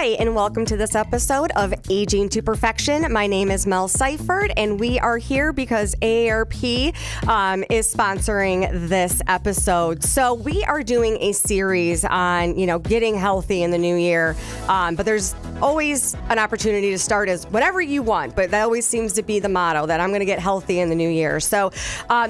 Hi, and welcome to this episode of Aging to Perfection. My name is Mel Seifert, and we are here because AARP is sponsoring this episode. So we are doing a series on, getting healthy in the new year, but there's always an opportunity to start as whatever you want, but that always seems to be the motto, that I'm going to get healthy in the new year. So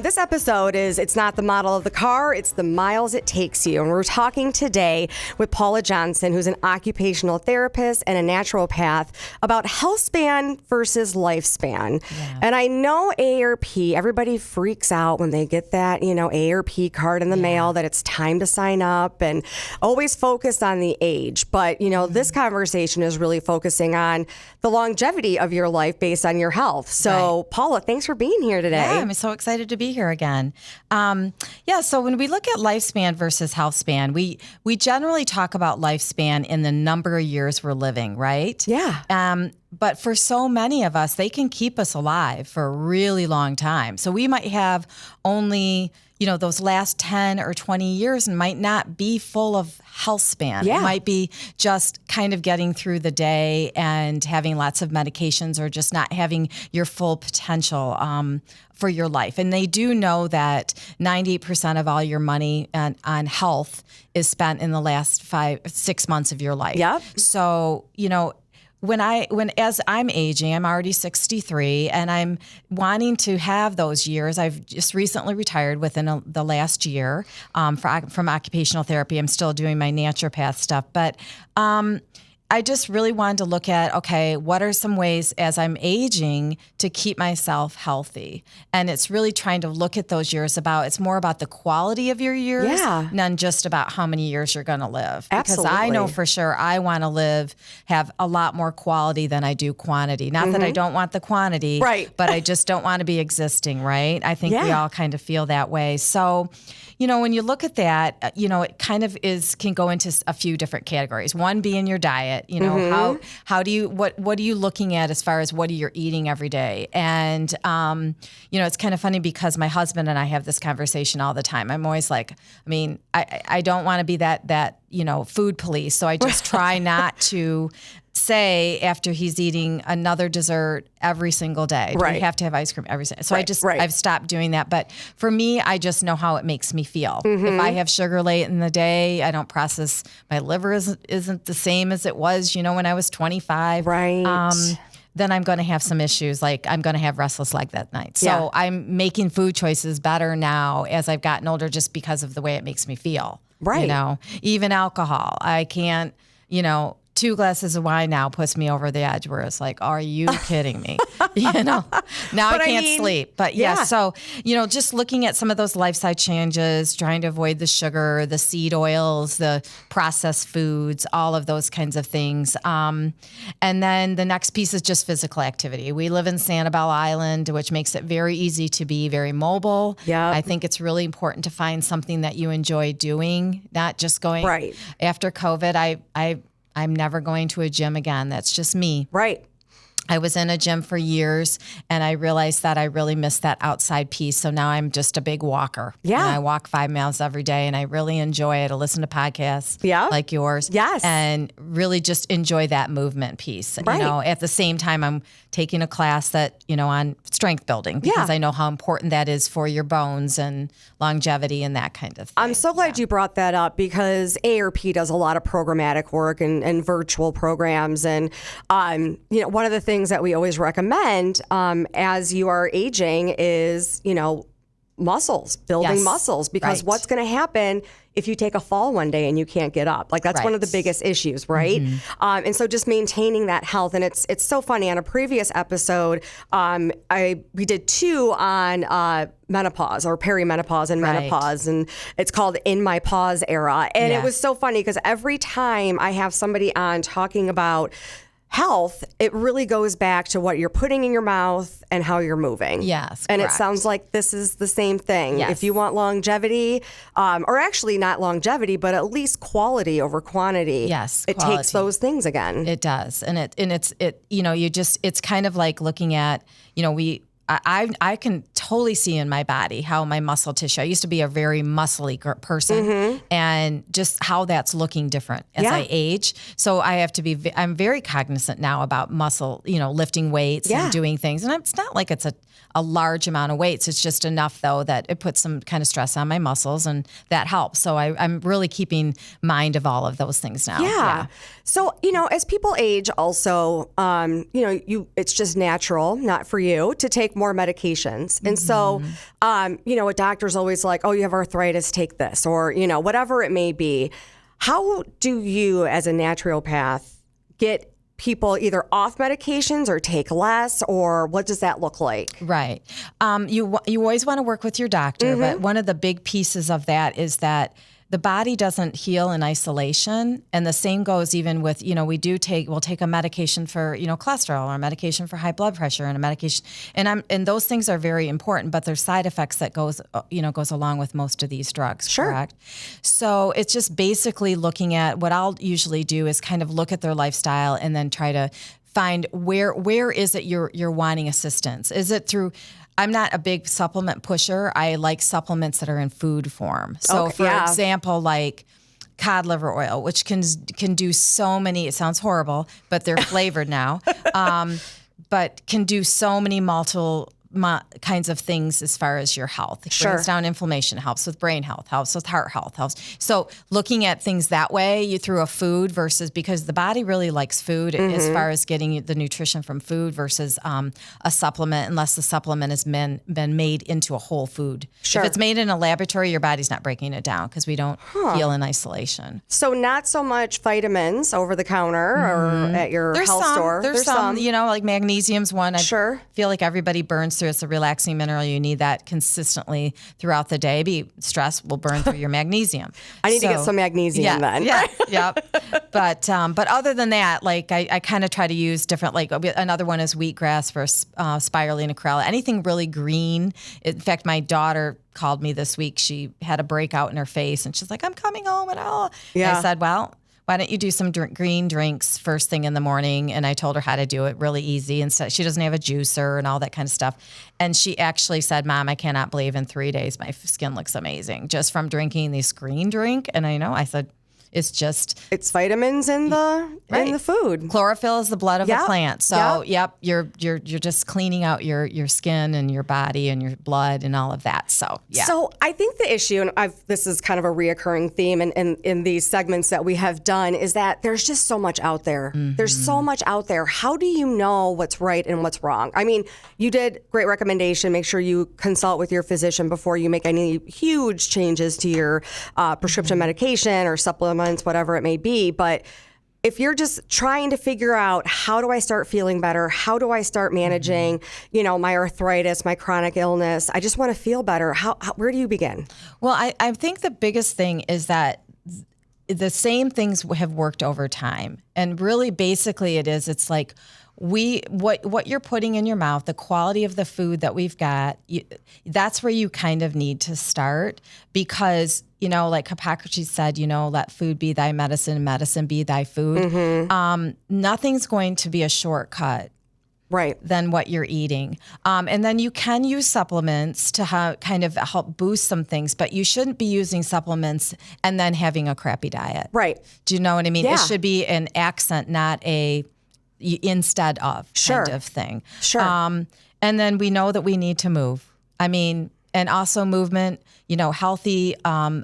this episode it's not the model of the car, it's the miles it takes you. And we're talking today with Paula Johnson, who's an occupational therapist and a naturopath, about Healthspan versus Lifespan. Yeah. And I know AARP, everybody freaks out when they get that, AARP card in the mail that it's time to sign up, and always focused on the age. But, this conversation is really focusing on the longevity of your life based on your health. So, Paula, thanks for being here today. Yeah, I'm so excited to be here again. So when we look at lifespan versus healthspan, we generally talk about lifespan in the number of years we're living, right? Yeah. But for so many of us, they can keep us alive for a really long time. So we might have only, those last 10 or 20 years and might not be full of health span. Yeah. It might be just kind of getting through the day and having lots of medications, or just not having your full potential for your life. And they do know that 98% of all your money on health is spent in the last 6 months of your life. Yep. So, as I'm aging, I'm already 63, and I'm wanting to have those years. I've just recently retired within the last year from occupational therapy. I'm still doing my naturopath stuff, but I just really wanted to look at, okay, what are some ways as I'm aging to keep myself healthy? And it's really trying to look at those years it's more about the quality of your years, than just about how many years you're going to live. Absolutely. Because I know for sure I want to have a lot more quality than I do quantity. Not that I don't want the quantity, right, but I just don't want to be existing, right? I think we all kind of feel that way. So, when you look at that, it kind of can go into a few different categories. One being your diet. How do you, what are you looking at as far as what you're eating every day? And, it's kind of funny because my husband and I have this conversation all the time. I'm always like, I don't want to be that, food police. So I just try not to say after he's eating another dessert every single day. Right. We have to have ice cream every single day. So I've stopped doing that. But for me, I just know how it makes me feel. If I have sugar late in the day, I don't process, my liver isn't the same as it was, when I was 25. Right. Then I'm going to have some issues. Like I'm going to have restless leg that night. So I'm making food choices better now as I've gotten older, just because of the way it makes me feel. Right. Even alcohol, I can't, 2 glasses of wine now puts me over the edge, where it's like, are you kidding me? Now I can't sleep. But so, just looking at some of those lifestyle changes, trying to avoid the sugar, the seed oils, the processed foods, all of those kinds of things. And then the next piece is just physical activity. We live in Sanibel Island, which makes it very easy to be very mobile. Yeah. I think it's really important to find something that you enjoy doing, not just going. Right. After COVID, I'm never going to a gym again. That's just me. Right. I was in a gym for years, and I realized that I really missed that outside piece. So now I'm just a big walker. Yeah. And I walk 5 miles every day, and I really enjoy it. I listen to podcasts like yours. Yes. And really just enjoy that movement piece. Right. At the same time, I'm taking a class that, on strength building, because I know how important that is for your bones and longevity and that kind of thing. I'm so glad you brought that up, because AARP does a lot of programmatic work and virtual programs. And, one of the things that we always recommend as you are aging is, muscles, building muscles, because what's going to happen if you take a fall one day and you can't get up? Like that's one of the biggest issues, right? And so just maintaining that health. And it's so funny. On a previous episode, we did 2 on menopause or perimenopause and menopause, and it's called In My Pause Era. And it was so funny because every time I have somebody on talking about health, it really goes back to what you're putting in your mouth and how you're moving. Yes, and correct. It sounds like this is the same thing. Yes. If you want longevity, or actually not longevity, but at least quality over quantity. Yes, it quality. takes those things again. It does, and it's kind of like looking at I can totally see in my body how my muscle tissue, I used to be a very muscly person, and just how that's looking different as I age. So I have to be, I'm very cognizant now about muscle, lifting weights and doing things. And it's not like it's a large amount of weights. It's just enough, though, that it puts some kind of stress on my muscles, and that helps. So I'm really keeping mind of all of those things now. Yeah. So, as people age also, it's just natural, not for you, to take more medications. And so, a doctor's always like, oh, you have arthritis, take this, or, whatever it may be. How do you, as a naturopath, get people either off medications or take less, or what does that look like? Right. You always want to work with your doctor, but one of the big pieces of that is that the body doesn't heal in isolation. And the same goes even with, we'll take a medication for, cholesterol, or a medication for high blood pressure, and a medication. And those things are very important, but there's side effects that goes along with most of these drugs. Sure. Correct? So it's just basically looking at, what I'll usually do is kind of look at their lifestyle and then try to find where is it you're wanting assistance? Is it through, I'm not a big supplement pusher. I like supplements that are in food form. So for example, like cod liver oil, which can do so many, it sounds horrible, but they're flavored now, but can do so many multiple kinds of things as far as your health. It brings down inflammation, helps with brain health, helps with heart health, helps. So looking at things that way, you through a food versus, because the body really likes food as far as getting the nutrition from food versus a supplement, unless the supplement has been made into a whole food. If it's made in a laboratory, your body's not breaking it down, because we don't heal in isolation. So not so much vitamins over the counter or at your health store. There's some, like magnesium's one. I feel like everybody burns through. It's a relaxing mineral. You need that consistently throughout the day. Stress will burn through your magnesium. I need to get some magnesium then. Yeah. But other than that, like I kind of try to use different, like another one is wheatgrass for spirulina chlorella. Anything really green. In fact, my daughter called me this week. She had a breakout in her face, and she's like, I'm coming home and all. And I said, well, why don't you do some green drinks first thing in the morning? And I told her how to do it really easy. And so she doesn't have a juicer and all that kind of stuff. And she actually said, Mom, I cannot believe in 3 days my skin looks amazing just from drinking this green drink. And I said, it's vitamins in the food. Chlorophyll is the blood of a plant. So you're just cleaning out your skin and your body and your blood and all of that. So So I think the issue, and this is kind of a reoccurring theme in these segments that we have done, is that there's just so much out there. There's so much out there. How do you know what's right and what's wrong? I mean, you did great recommendation. Make sure you consult with your physician before you make any huge changes to your prescription medication or supplement, whatever it may be. But if you're just trying to figure out, how do I start feeling better? How do I start managing, my arthritis, my chronic illness? I just want to feel better. Where do you begin? Well, I think the biggest thing is that the same things have worked over time. And really, basically it's like, what you're putting in your mouth, the quality of the food that we've got, that's where you kind of need to start, because, like Hippocrates said, let food be thy medicine, medicine be thy food. Nothing's going to be a shortcut than what you're eating. And then you can use supplements to kind of help boost some things, but you shouldn't be using supplements and then having a crappy diet. Right. Do you know what I mean? Yeah. It should be an accent, not a instead of kind of thing. And then we know that we need to move. And also movement, healthy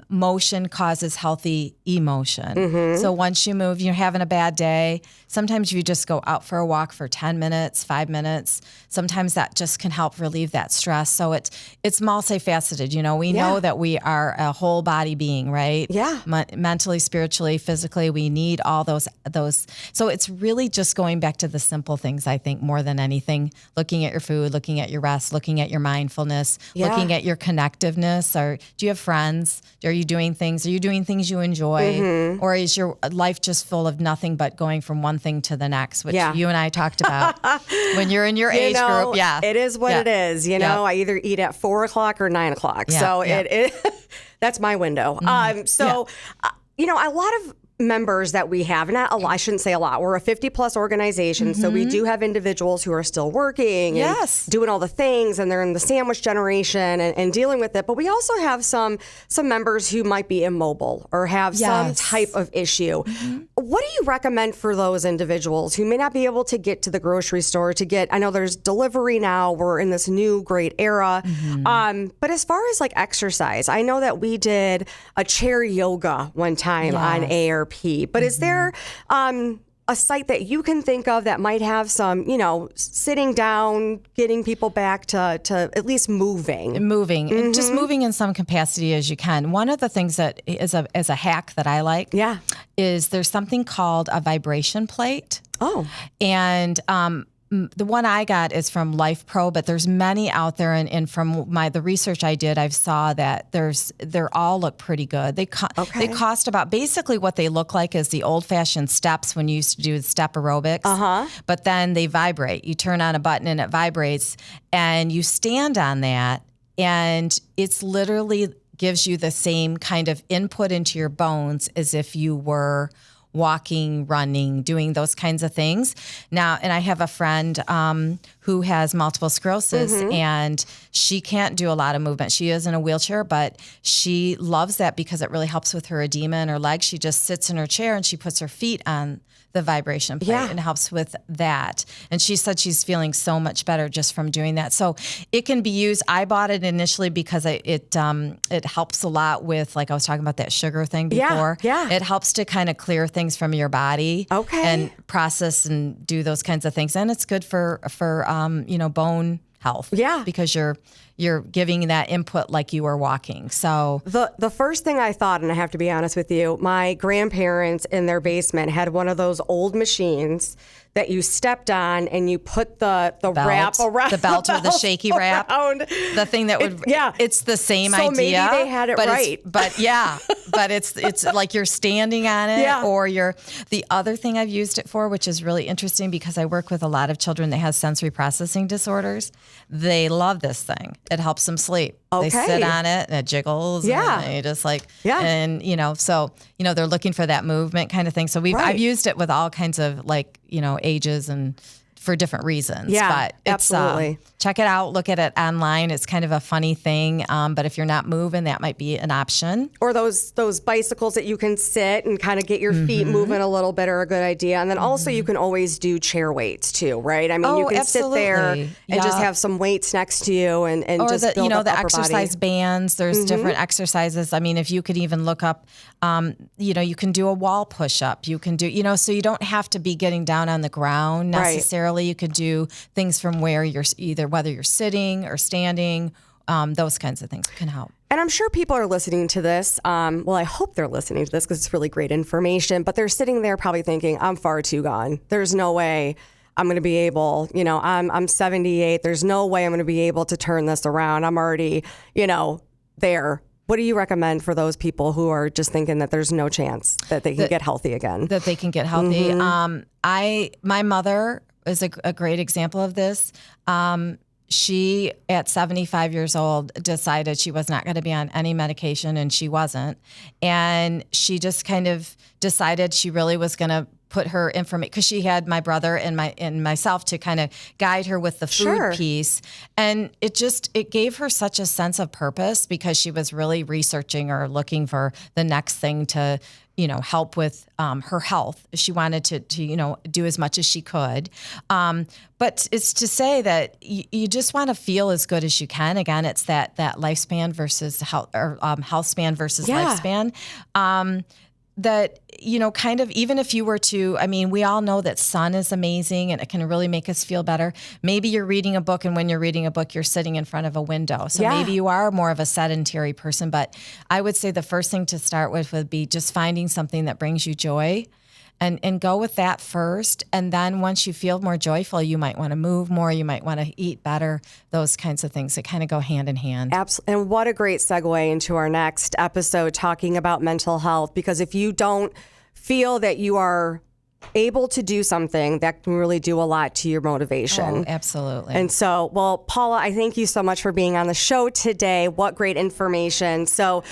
motion causes healthy emotion. So once you move, you're having a bad day. Sometimes you just go out for a walk for 10 minutes, 5 minutes. Sometimes that just can help relieve that stress. So it's multifaceted. We know that we are a whole body being, right? Yeah. Mentally, spiritually, physically, we need all those. So it's really just going back to the simple things, I think, more than anything. Looking at your food, looking at your rest, looking at your mindfulness, looking at your connectiveness. Or do you have friends? Are you doing things? Are you doing things you enjoy? Or is your life just full of nothing but going from one thing to the next, which you and I talked about when you're in your age group. Yeah. It is what it is. I either eat at 4 o'clock or 9 o'clock. So it that's my window. A lot of members that we have, not a lot, I shouldn't say a lot. We're a 50 plus organization. So we do have individuals who are still working and doing all the things, and they're in the sandwich generation and dealing with it. But we also have some members who might be immobile or have some type of issue. What do you recommend for those individuals who may not be able to get to the grocery store to get, I know there's delivery now, we're in this new great era. But as far as like exercise, I know that we did a chair yoga one time on ARP. But is there a site that you can think of that might have some, sitting down, getting people back to at least moving? Just moving in some capacity as you can. One of the things that is a hack that I like is there's something called a vibration plate. And the one I got is from Life Pro, but there's many out there, and from the research I did, I saw that they're all look pretty good. They cost about, basically what they look like is the old-fashioned steps when you used to do step aerobics. But then they vibrate. You turn on a button and it vibrates, and you stand on that, and it's literally gives you the same kind of input into your bones as if you were walking, running, doing those kinds of things. Now, and I have a friend who has multiple sclerosis, and she can't do a lot of movement. She is in a wheelchair, but she loves that because it really helps with her edema in her legs. She just sits in her chair and she puts her feet on the vibration plate and helps with that. And she said she's feeling so much better just from doing that. So it can be used. I bought it initially because it helps a lot with, like I was talking about that sugar thing before. It helps to kind of clear things from your body and process and do those kinds of things. And it's good for bone health. Because you're giving that input like you were walking. So the first thing I thought, and I have to be honest with you, my grandparents in their basement had one of those old machines that you stepped on and you put the wrap around. The belt or the shaky wrap. The thing that would, it's the same idea. So maybe they had it right. But it's like you're standing on it or the other thing I've used it for, which is really interesting because I work with a lot of children that have sensory processing disorders. They love this thing. It helps them sleep. They sit on it and it jiggles. And they just and so, they're looking for that movement kind of thing. So I've used it with all kinds of ages and for different reasons. But it's, absolutely. Check it out. Look at it online. It's kind of a funny thing. But if you're not moving, that might be an option. Or those bicycles that you can sit and kind of get your feet moving a little bit are a good idea. And then also you can always do chair weights too, right? I mean, you can sit there and just have some weights next to you and or just build up the exercise bands. There's different exercises. I mean, if you could even look up, you can do a wall push-up. You can do, so you don't have to be getting down on the ground necessarily. You could do things from where you're whether you're sitting or standing, those kinds of things can help. And I'm sure people are listening to this. Well, I hope they're listening to this because it's really great information, but they're sitting there probably thinking, I'm far too gone. There's no way I'm going to be able, I'm 78. There's no way I'm going to be able to turn this around. I'm already, there. What do you recommend for those people who are just thinking that there's no chance that they can get healthy again? That they can get healthy. My mother is a great example of this. She, at 75 years old, decided she was not going to be on any medication, and she wasn't. And she just kind of decided she really was going to put her information, because she had my brother and myself to kind of guide her with the food piece. And it gave her such a sense of purpose because she was really researching or looking for the next thing to help with her health. She wanted to do as much as she could. But it's to say that you just want to feel as good as you can. Again, it's that lifespan versus health, or healthspan versus lifespan. That, kind of, even if you were to, we all know that sun is amazing and it can really make us feel better. Maybe you're reading a book, and when you're reading a book, you're sitting in front of a window. So maybe you are more of a sedentary person, but I would say the first thing to start with would be just finding something that brings you joy. And go with that first. And then once you feel more joyful, you might want to move more. You might want to eat better, those kinds of things that kind of go hand in hand. Absolutely. And what a great segue into our next episode talking about mental health. Because if you don't feel that you are able to do something that can really do a lot to your motivation. Oh, absolutely. And so, well, Paula, I thank you so much for being on the show today. What great information. So,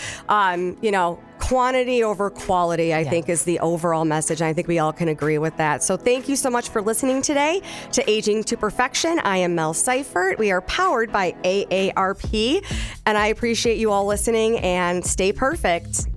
quantity over quality, I think, is the overall message. And I think we all can agree with that. So thank you so much for listening today to Aging to Perfection. I am Mel Seifert. We are powered by AARP. And I appreciate you all listening, and stay perfect.